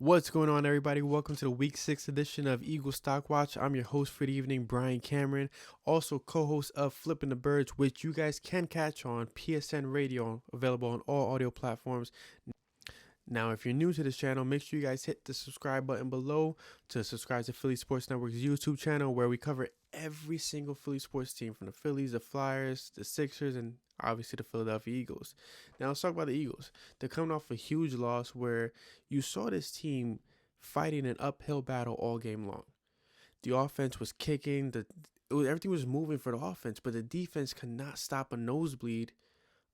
What's going on, everybody? Welcome to the Week 6 edition of Eagle Stock Watch. I'm your host for the evening, Brian Cameron, also co-host of Flipping the Birds, which you guys can catch on PSN Radio, available on all audio platforms. Now, if you're new to this channel, make sure you guys hit the subscribe button below to subscribe to Philly Sports Network's YouTube channel, where we cover every single Philly sports team, from the Phillies, the Flyers, the Sixers, and obviously the Philadelphia Eagles. Now, let's talk about the Eagles. They're coming off a huge loss where you saw this team fighting an uphill battle all game long. The offense was kicking, everything was moving for the offense, but the defense could not stop a nosebleed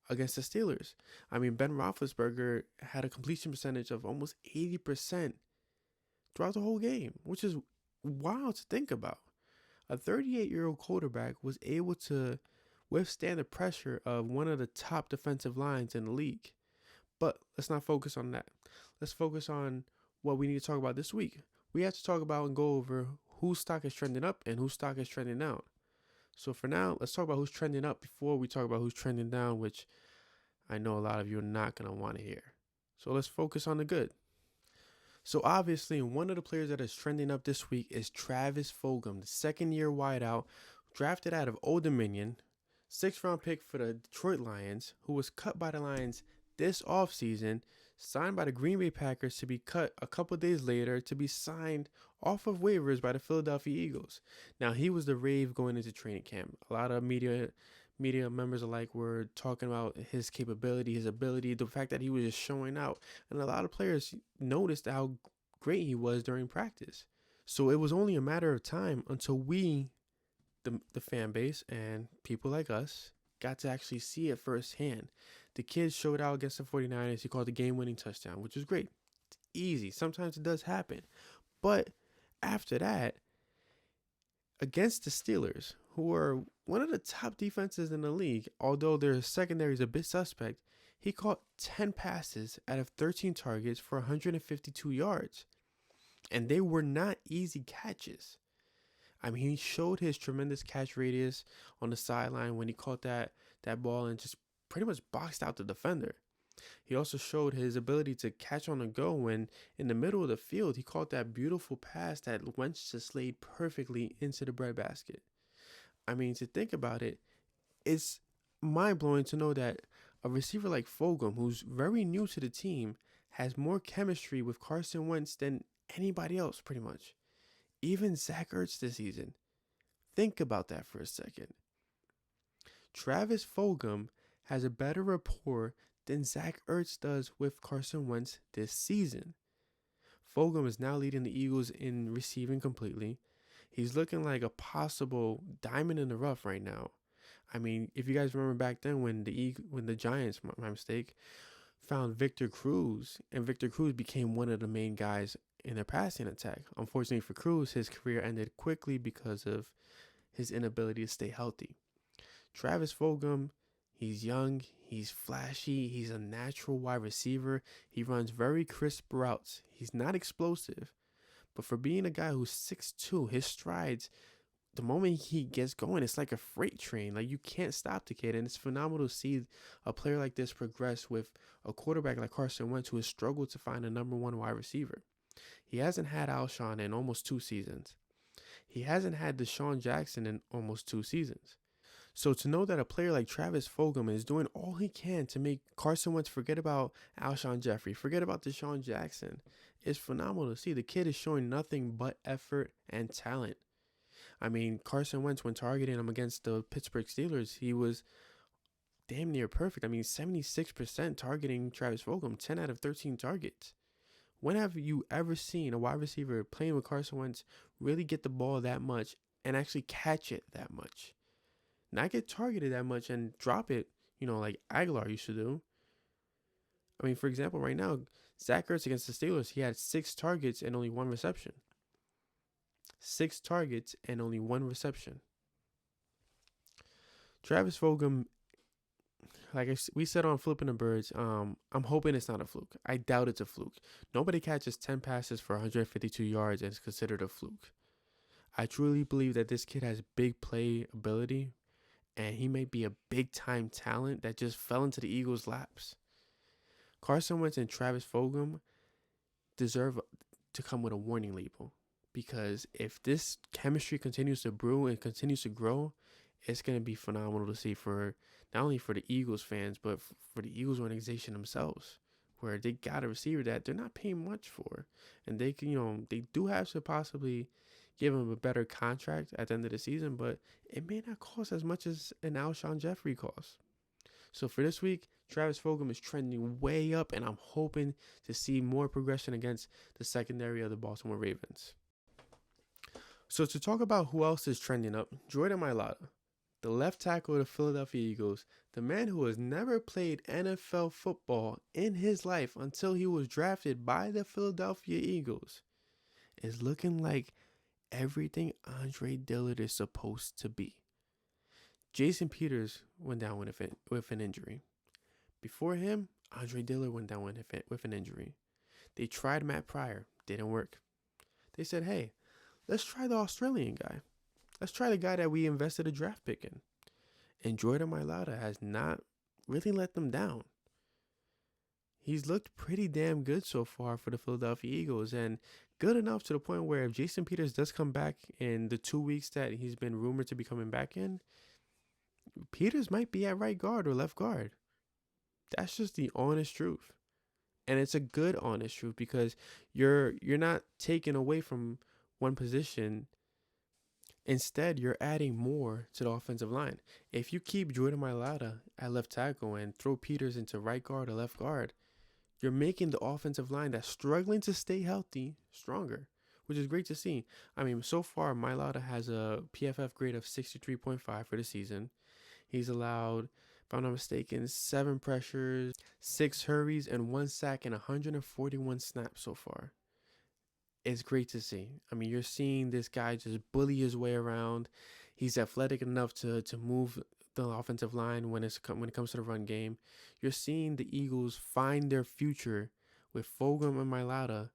against the Steelers. I mean, Ben Roethlisberger had a completion percentage of almost 80% throughout the whole game, which is wild to think about. A 38-year-old quarterback was able to withstand the pressure of one of the top defensive lines in the league. But let's not focus on that. Let's focus on what we need to talk about this week. We have to talk about and go over whose stock is trending up and whose stock is trending down. So for now, let's talk about who's trending up before we talk about who's trending down, which I know a lot of you are not going to want to hear. So let's focus on the good. So obviously, one of the players that is trending up this week is Travis Fogum, the second-year wideout, drafted out of Old Dominion, 6th-round pick for the Detroit Lions, who was cut by the Lions this offseason, signed by the Green Bay Packers to be cut a couple days later to be signed off of waivers by the Philadelphia Eagles. Now, he was the rave going into training camp. A lot of media members alike were talking about his capability, his ability, the fact that he was just showing out. And a lot of players noticed how great he was during practice. So it was only a matter of time until we, the fan base and people like us, got to actually see it firsthand. The kid showed out against the 49ers. He called the game-winning touchdown, which was great. It's easy. Sometimes it does happen. But after that, against the Steelers, who are one of the top defenses in the league, although their secondary is a bit suspect, he caught 10 passes out of 13 targets for 152 yards. And they were not easy catches. I mean, he showed his tremendous catch radius on the sideline when he caught that ball and just pretty much boxed out the defender. He also showed his ability to catch on the go when in the middle of the field, he caught that beautiful pass that went just laid perfectly into the breadbasket. I mean, to think about it, it's mind-blowing to know that a receiver like Fogum, who's very new to the team, has more chemistry with Carson Wentz than anybody else, pretty much. Even Zach Ertz this season. Think about that for a second. Travis Fogum has a better rapport than Zach Ertz does with Carson Wentz this season. Fogum is now leading the Eagles in receiving completely. He's looking like a possible diamond in the rough right now. I mean, if you guys remember back then when the Giants, my mistake, found Victor Cruz, and Victor Cruz became one of the main guys in their passing attack. Unfortunately for Cruz, his career ended quickly because of his inability to stay healthy. Travis Fogum, he's young, he's flashy, he's a natural wide receiver. He runs very crisp routes. He's not explosive, but for being a guy who's 6'2", his strides, the moment he gets going, it's like a freight train. Like, you can't stop the kid, and it's phenomenal to see a player like this progress with a quarterback like Carson Wentz, who has struggled to find a number one wide receiver. He hasn't had Alshon in almost 2 seasons. He hasn't had Deshaun Jackson in almost 2 seasons. So to know that a player like Travis Fogum is doing all he can to make Carson Wentz forget about Alshon Jeffrey, forget about Deshaun Jackson, is phenomenal to see. The kid is showing nothing but effort and talent. I mean, Carson Wentz, when targeting him against the Pittsburgh Steelers, he was damn near perfect. I mean, 76% targeting Travis Fogum, 10 out of 13 targets. When have you ever seen a wide receiver playing with Carson Wentz really get the ball that much and actually catch it that much? Not get targeted that much and drop it, like Aguilar used to do. I mean, for example, right now, Zach Ertz against the Steelers, he had 6 targets and only 1 reception. 6 targets and only 1 reception. Travis Fogum, like we said on Flipping the Birds, I'm hoping it's not a fluke. I doubt it's a fluke. Nobody catches 10 passes for 152 yards and is considered a fluke. I truly believe that this kid has big play ability, and he may be a big-time talent that just fell into the Eagles' laps. Carson Wentz and Travis Fogum, deserve to come with a warning label, because if this chemistry continues to brew and continues to grow, it's going to be phenomenal to see for not only for the Eagles fans, but for the Eagles organization themselves, where they got a receiver that they're not paying much for, and they can, they do have to possibly give him a better contract at the end of the season, but it may not cost as much as an Alshon Jeffrey costs. So for this week, Travis Fogum is trending way up, and I'm hoping to see more progression against the secondary of the Baltimore Ravens. So to talk about who else is trending up, Jordan Mailata, the left tackle of the Philadelphia Eagles, the man who has never played NFL football in his life until he was drafted by the Philadelphia Eagles, is looking like everything Andre Dillard is supposed to be. Jason Peters went down with an injury. Before him, Andre Dillard went down with an injury. They tried Matt Pryor. Didn't work. They said, hey, let's try the Australian guy. Let's try the guy that we invested a draft pick in. And Jordan Mailata has not really let them down. He's looked pretty damn good so far for the Philadelphia Eagles, and good enough to the point where if Jason Peters does come back in the 2 weeks that he's been rumored to be coming back in, Peters might be at right guard or left guard. That's just the honest truth. And it's a good honest truth, because you're not taking away from one position. Instead, you're adding more to the offensive line. If you keep Jordan Mailata at left tackle and throw Peters into right guard or left guard, you're making the offensive line that's struggling to stay healthy stronger, which is great to see. I mean, so far, Mailata has a PFF grade of 63.5 for the season. He's allowed, if I'm not mistaken, 7 pressures, 6 hurries, and 1 sack in 141 snaps so far. It's great to see. I mean, you're seeing this guy just bully his way around. He's athletic enough to move the offensive line when it comes to the run game. You're seeing the Eagles find their future with Fogum and Mailata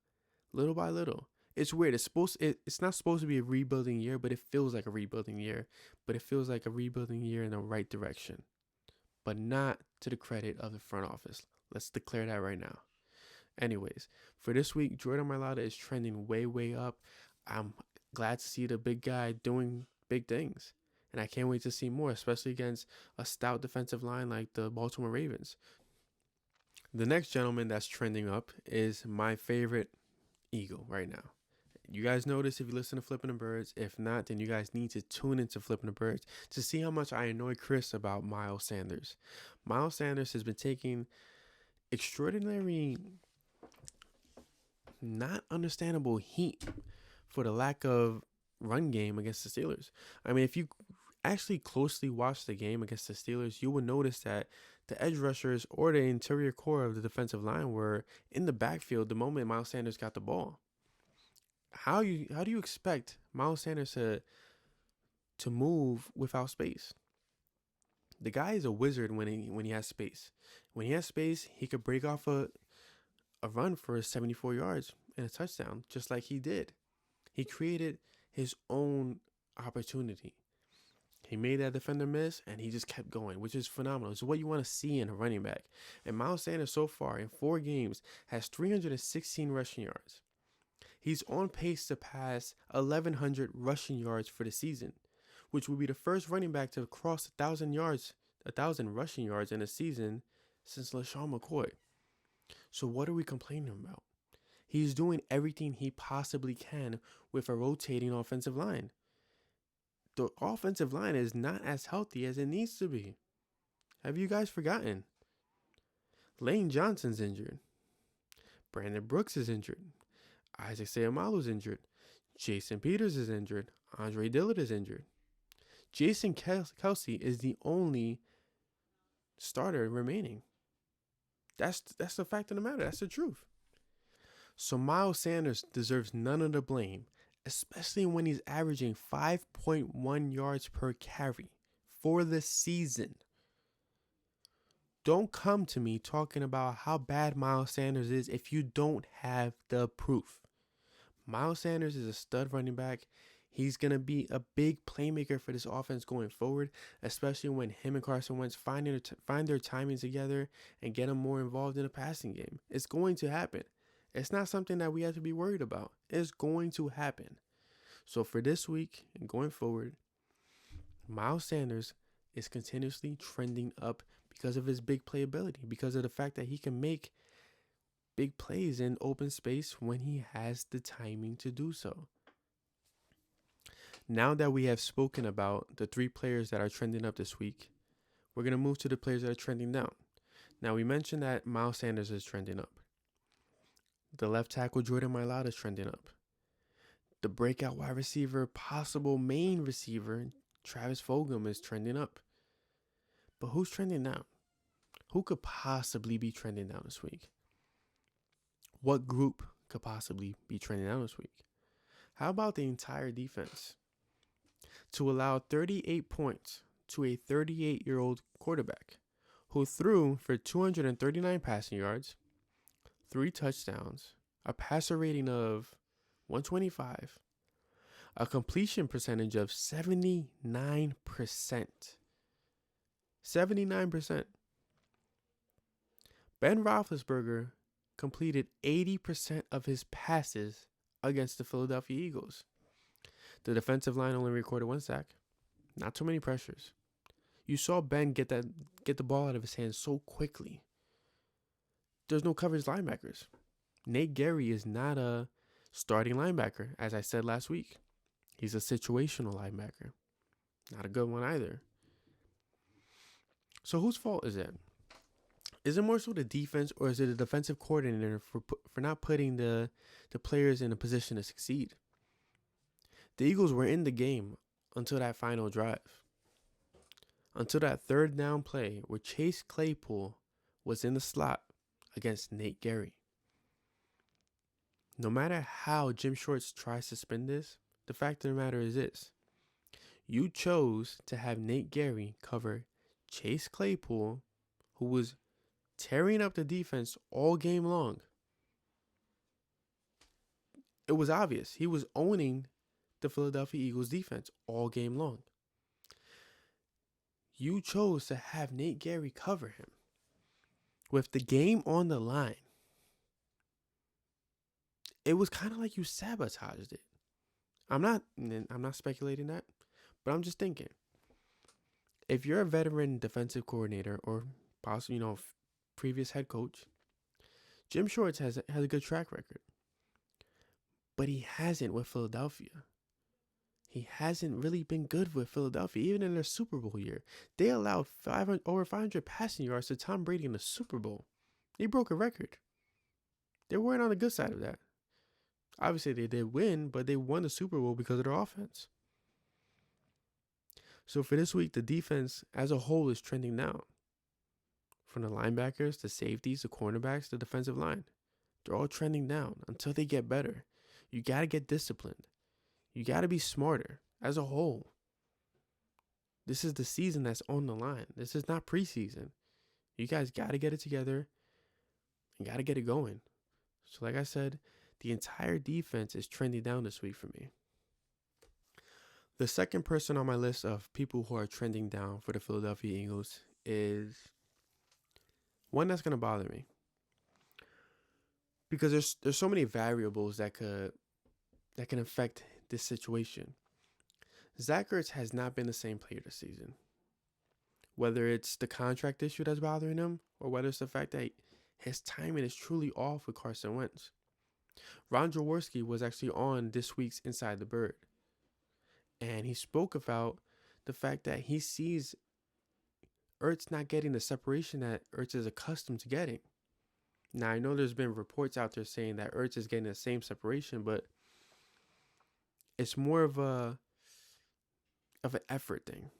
little by little. It's weird. It's not supposed to be a rebuilding year, but it feels like a rebuilding year. But it feels like a rebuilding year in the right direction, but not to the credit of the front office. Let's declare that right now. Anyways, for this week, Jordan Mailata is trending way, way up. I'm glad to see the big guy doing big things, and I can't wait to see more, especially against a stout defensive line like the Baltimore Ravens. The next gentleman that's trending up is my favorite Eagle right now. You guys know this if you listen to Flipping the Birds. If not, then you guys need to tune into Flipping the Birds to see how much I annoy Chris about Miles Sanders. Miles Sanders has been taking extraordinary, not understandable heat for the lack of run game against the Steelers. I mean, if you actually closely watch the game against the Steelers, you will notice that the edge rushers or the interior core of the defensive line were in the backfield the moment Miles Sanders got the ball. How do you expect Miles Sanders to move without space? The guy is a wizard when he has space. When he has space, he could break off a run for 74 yards and a touchdown, just like he did. He created his own opportunity. He made that defender miss, and he just kept going, which is phenomenal. It's what you want to see in a running back. And Miles Sanders so far in 4 games has 316 rushing yards. He's on pace to pass 1,100 rushing yards for the season, which will be the first running back to cross 1,000 rushing yards in a season since LaShawn McCoy. So what are we complaining about? He's doing everything he possibly can with a rotating offensive line. The offensive line is not as healthy as it needs to be. Have you guys forgotten? Lane Johnson's injured. Brandon Brooks is injured. Isaac Seumalo's injured. Jason Peters is injured. Andre Dillard is injured. Jason Kelce is the only starter remaining. That's the fact of the matter. That's the truth. So Miles Sanders deserves none of the blame, especially when he's averaging 5.1 yards per carry for the season. Don't come to me talking about how bad Miles Sanders is if you don't have the proof. Miles Sanders is a stud running back. He's going to be a big playmaker for this offense going forward, especially when him and Carson Wentz find their timing together and get him more involved in the passing game. It's going to happen. It's not something that we have to be worried about. It's going to happen. So for this week and going forward, Miles Sanders is continuously trending up because of his big playability, because of the fact that he can make big plays in open space when he has the timing to do so. Now that we have spoken about the 3 players that are trending up this week, we're going to move to the players that are trending down. Now, we mentioned that Miles Sanders is trending up. The left tackle Jordan Mailata is trending up. The breakout wide receiver, possible main receiver, Travis Fogum is trending up. But who's trending down? Who could possibly be trending down this week? What group could possibly be trending down this week? How about the entire defense? To allow 38 points to a 38-year-old quarterback who threw for 239 passing yards, 3 touchdowns, a passer rating of 125, a completion percentage of 79%. 79%. Ben Roethlisberger completed 80% of his passes against the Philadelphia Eagles. The defensive line only recorded 1 sack. Not too many pressures. You saw Ben get the ball out of his hands so quickly. There's no coverage linebackers. Nate Gerry is not a starting linebacker, as I said last week. He's a situational linebacker. Not a good one either. So whose fault is it? Is it more so the defense, or is it the defensive coordinator for not putting the players in a position to succeed? The Eagles were in the game until that final drive. Until that 3rd down play where Chase Claypool was in the slot against Nate Gerry. No matter how Jim Shorts tries to spin this, the fact of the matter is this. You chose to have Nate Gerry cover Chase Claypool, who was tearing up the defense all game long. It was obvious. He was owning the Philadelphia Eagles defense all game long. You chose to have Nate Gerry cover him with the game on the line. It was kind of like you sabotaged it. I'm not speculating that, but I'm just thinking. If you're a veteran defensive coordinator or possibly, previous head coach, Jim Shorts has a good track record. But he hasn't with Philadelphia. He hasn't really been good with Philadelphia, even in their Super Bowl year. They allowed over 500 passing yards to Tom Brady in the Super Bowl. They broke a record. They weren't on the good side of that. Obviously, they did win, but they won the Super Bowl because of their offense. So for this week, the defense as a whole is trending down. From the linebackers, the safeties, the cornerbacks, the defensive line. They're all trending down until they get better. You got to get disciplined. You got to be smarter as a whole. This is the season that's on the line. This is not preseason. You guys got to get it together and got to get it going. So like I said, the entire defense is trending down this week for me. The second person on my list of people who are trending down for the Philadelphia Eagles is one that's going to bother me. Because there's so many variables that can affect this situation. Zach Ertz has not been the same player this season. Whether it's the contract issue that's bothering him, or whether it's the fact that his timing is truly off with Carson Wentz. Ron Jaworski was actually on this week's Inside the Bird. And he spoke about the fact that he sees Ertz not getting the separation that Ertz is accustomed to getting. Now, I know there's been reports out there saying that Ertz is getting the same separation, but it's more of an effort thing.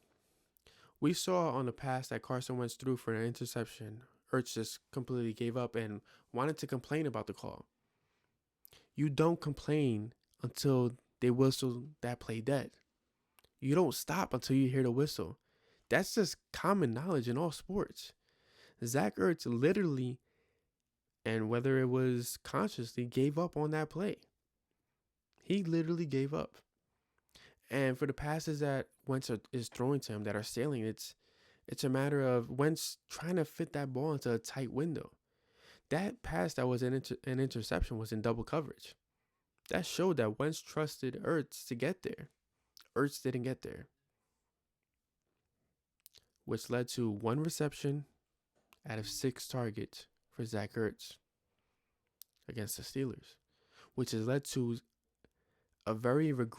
We saw on the past that Carson Wentz threw for an interception. Ertz just completely gave up and wanted to complain about the call. You don't complain until they whistle that play dead. You don't stop until you hear the whistle. That's just common knowledge in all sports. Zach Ertz literally, and whether it was consciously, gave up on that play. He literally gave up. And for the passes that Wentz is throwing to him that are sailing, it's a matter of Wentz trying to fit that ball into a tight window. That pass that was an interception was in double coverage. That showed that Wentz trusted Ertz to get there. Ertz didn't get there, which led to 1 reception out of 6 targets for Zach Ertz against the Steelers, which has led to a very big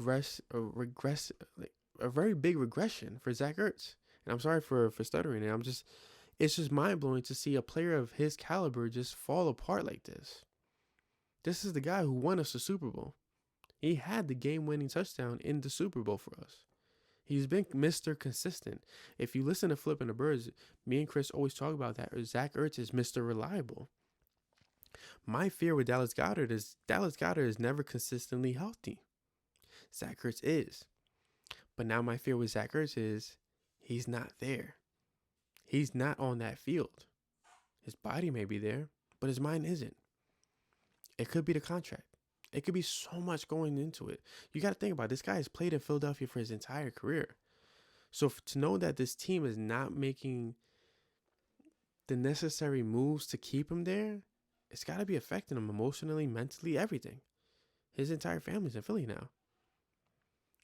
regression for Zach Ertz. And I'm sorry for stuttering it. It's just mind blowing to see a player of his caliber just fall apart like this. This is the guy who won us the Super Bowl. He had the game-winning touchdown in the Super Bowl for us. He's been Mr. Consistent. If you listen to Flipping the Birds, me and Chris always talk about that. Zach Ertz is Mr. Reliable. My fear with Dallas Goedert is never consistently healthy. Zach Ertz is. But now my fear with Zach Ertz is he's not there. He's not on that field. His body may be there, but his mind isn't. It could be the contract. It could be so much going into it. You got to think about it. This guy has played in Philadelphia for his entire career. So to know that this team is not making the necessary moves to keep him there, it's got to be affecting him emotionally, mentally, everything. His entire family's in Philly now.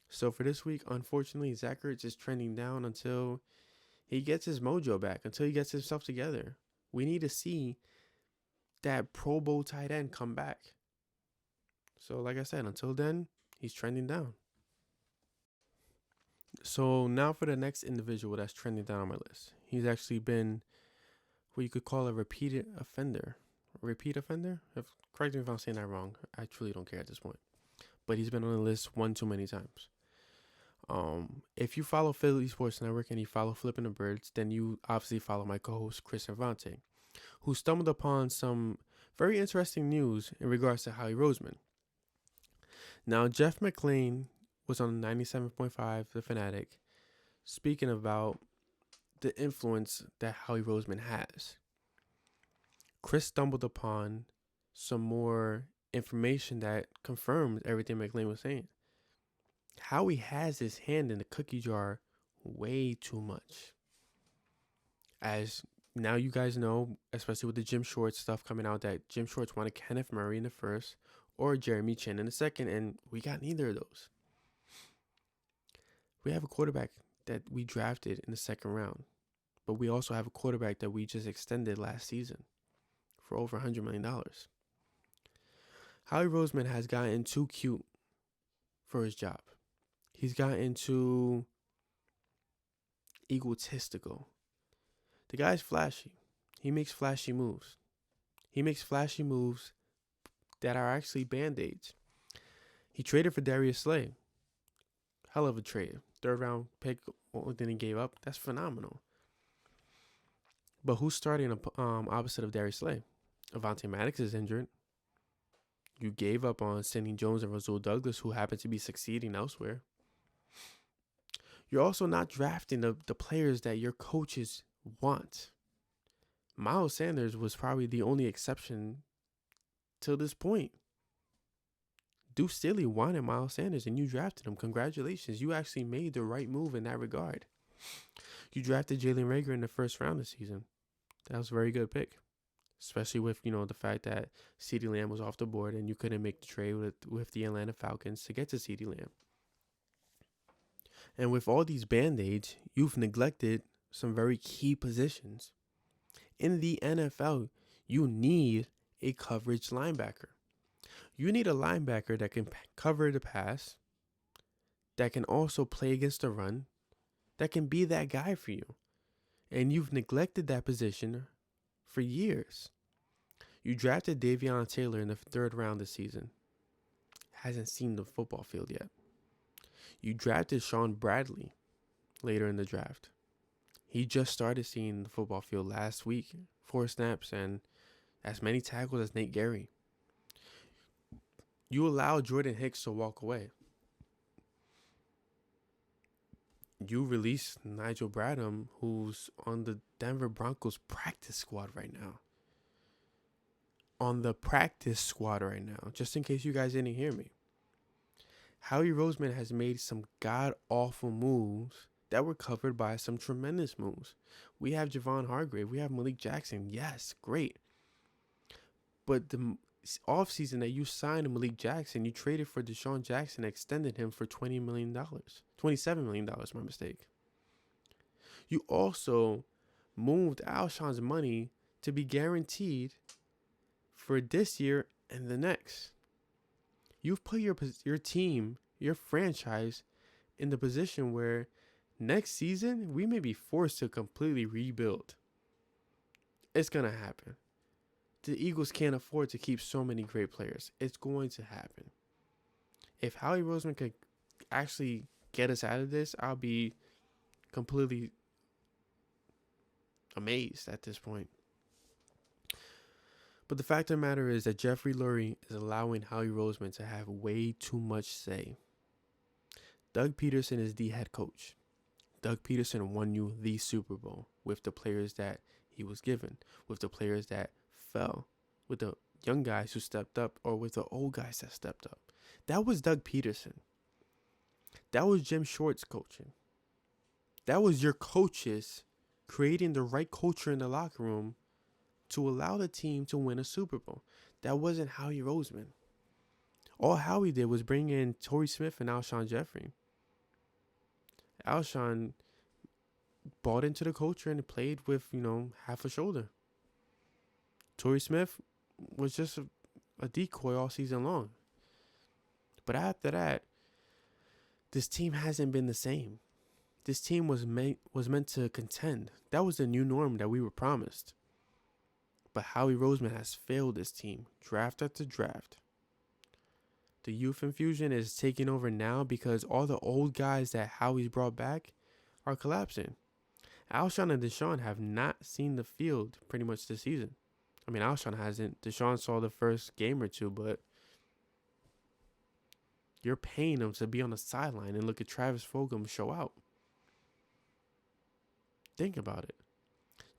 So for this week, unfortunately, Zach Ertz is trending down until he gets his mojo back, until he gets himself together. We need to see that Pro Bowl tight end come back. So like I said, until then, he's trending down. So now for the next individual that's trending down on my list. He's actually been what you could call a repeat offender. Correct me if I'm saying that wrong. I truly don't care at this point. But he's been on the list one too many times. If you follow Philly Sports Network and you follow Flipping the Birds, then you obviously follow my co-host Chris Avante, who stumbled upon some very interesting news in regards to Howie Roseman. Now, Jeff McClain was on 97.5 The Fanatic, speaking about the influence that Howie Roseman has. Chris stumbled upon some more information that confirmed everything McClain was saying. Howie has his hand in the cookie jar way too much. As now you guys know, especially with the Jim Schwartz stuff coming out, that Jim Schwartz wanted Kenneth Murray in the first or Jeremy Chin in the second, and we got neither of those. We have a quarterback that we drafted in the second round, but we also have a quarterback that we just extended last season for over $100 million. Howie Roseman has gotten too cute for his job. He's gotten too egotistical. The guy's flashy. He makes flashy moves. He makes flashy moves that are actually band-aids. He traded for Darius Slay. Hell of a trade. 3rd round pick, then he gave up. That's phenomenal. But who's starting opposite of Darius Slay? Avonte Maddox is injured. You gave up on Sidney Jones and Rasul Douglas, who happen to be succeeding elsewhere. You're also not drafting the players that your coaches want. Miles Sanders was probably the only exception till this point. Deuce Staley wanted Miles Sanders and you drafted him. Congratulations. You actually made the right move in that regard. You drafted Jalen Reagor in the 1st round this season. That was a very good pick. Especially with, the fact that CeeDee Lamb was off the board and you couldn't make the trade with the Atlanta Falcons to get to CeeDee Lamb. And with all these band-aids, you've neglected some very key positions. In the NFL, you need a coverage linebacker. You need a linebacker that can cover the pass, that can also play against the run, that can be that guy for you. And you've neglected that position for years. You drafted Davion Taylor in the 3rd round this season. Hasn't seen the football field yet. You drafted Sean Bradley later in the draft. He just started seeing the football field last week, 4 snaps and as many tackles as Nate Gary. You allowed Jordan Hicks to walk away. You released Nigel Bradham, who's on the Denver Broncos practice squad right now. Just in case you guys didn't hear me. Howie Roseman has made some god-awful moves that were covered by some tremendous moves. We have Javon Hargrave. We have Malik Jackson. Yes, great. But the offseason that you signed Malik Jackson, you traded for Deshaun Jackson, extended him for $20 million. $27 million, my mistake. You also moved Alshon's money to be guaranteed for this year and the next. You've put your team, your franchise, in the position where next season we may be forced to completely rebuild. It's going to happen. The Eagles can't afford to keep so many great players. It's going to happen. If Howie Roseman could actually get us out of this, I'll be completely amazed at this point. But the fact of the matter is that Jeffrey Lurie is allowing Howie Roseman to have way too much say. Doug Peterson is the head coach. Doug Peterson won you the Super Bowl with the players that he was given, with the players that fell, with the young guys who stepped up, or with the old guys that stepped up. That was Doug Peterson. That was Jim Short's coaching. That was your coaches creating the right culture in the locker room to allow the team to win a Super Bowl. That wasn't Howie Roseman. All Howie did was bring in Torrey Smith and Alshon Jeffrey. Alshon bought into the culture and played with, half a shoulder. Torrey Smith was just a decoy all season long. But after that, this team hasn't been the same. This team was meant to contend. That was the new norm that we were promised. But Howie Roseman has failed this team, draft after draft. The youth infusion is taking over now because all the old guys that Howie's brought back are collapsing. Alshon and Deshaun have not seen the field pretty much this season. I mean, Alshon hasn't. Deshaun saw the first game or two, but you're paying him to be on the sideline and look at Travis Fogum show out. Think about it.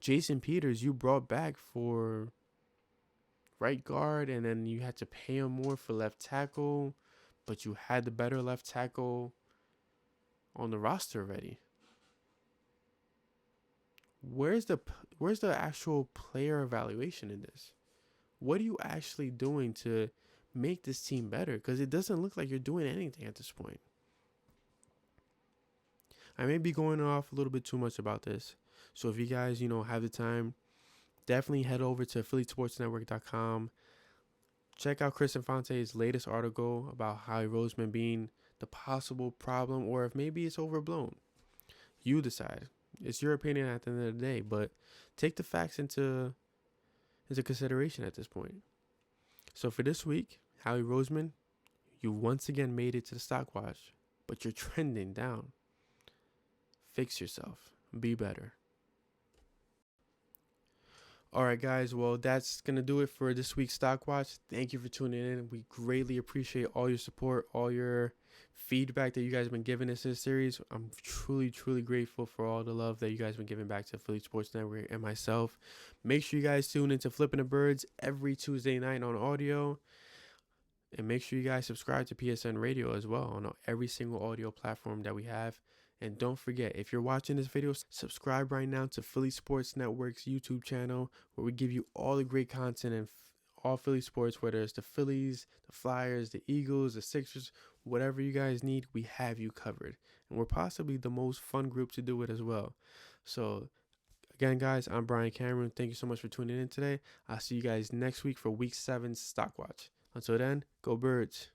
Jason Peters, you brought back for right guard, and then you had to pay him more for left tackle, but you had the better left tackle on the roster already. Where's the actual player evaluation in this? What are you actually doing to make this team better? Because it doesn't look like you're doing anything at this point. I may be going off a little bit too much about this. So if you guys, have the time, definitely head over to phillysportsnetwork.com. Check out Chris Infante's latest article about Howie Roseman being the possible problem, or if maybe it's overblown. You decide. It's your opinion at the end of the day, but take the facts into consideration at this point. So for this week, Howie Roseman, you once again made it to the stock watch, but you're trending down. Fix yourself. Be better. All right, guys. Well, that's going to do it for this week's Stock Watch. Thank you for tuning in. We greatly appreciate all your support, all your feedback that you guys have been giving us this series. I'm truly, truly grateful for all the love that you guys have been giving back to Philly Sports Network and myself. Make sure you guys tune into Flipping the Birds every Tuesday night on audio. And make sure you guys subscribe to PSN Radio as well on every single audio platform that we have. And don't forget, if you're watching this video, subscribe right now to Philly Sports Network's YouTube channel, where we give you all the great content and all Philly sports, whether it's the Phillies, the Flyers, the Eagles, the Sixers, whatever you guys need, we have you covered. And we're possibly the most fun group to do it as well. So again, guys, I'm Brian Cameron. Thank you so much for tuning in today. I'll see you guys next week for Week 7 Stock Watch. Until then, go Birds.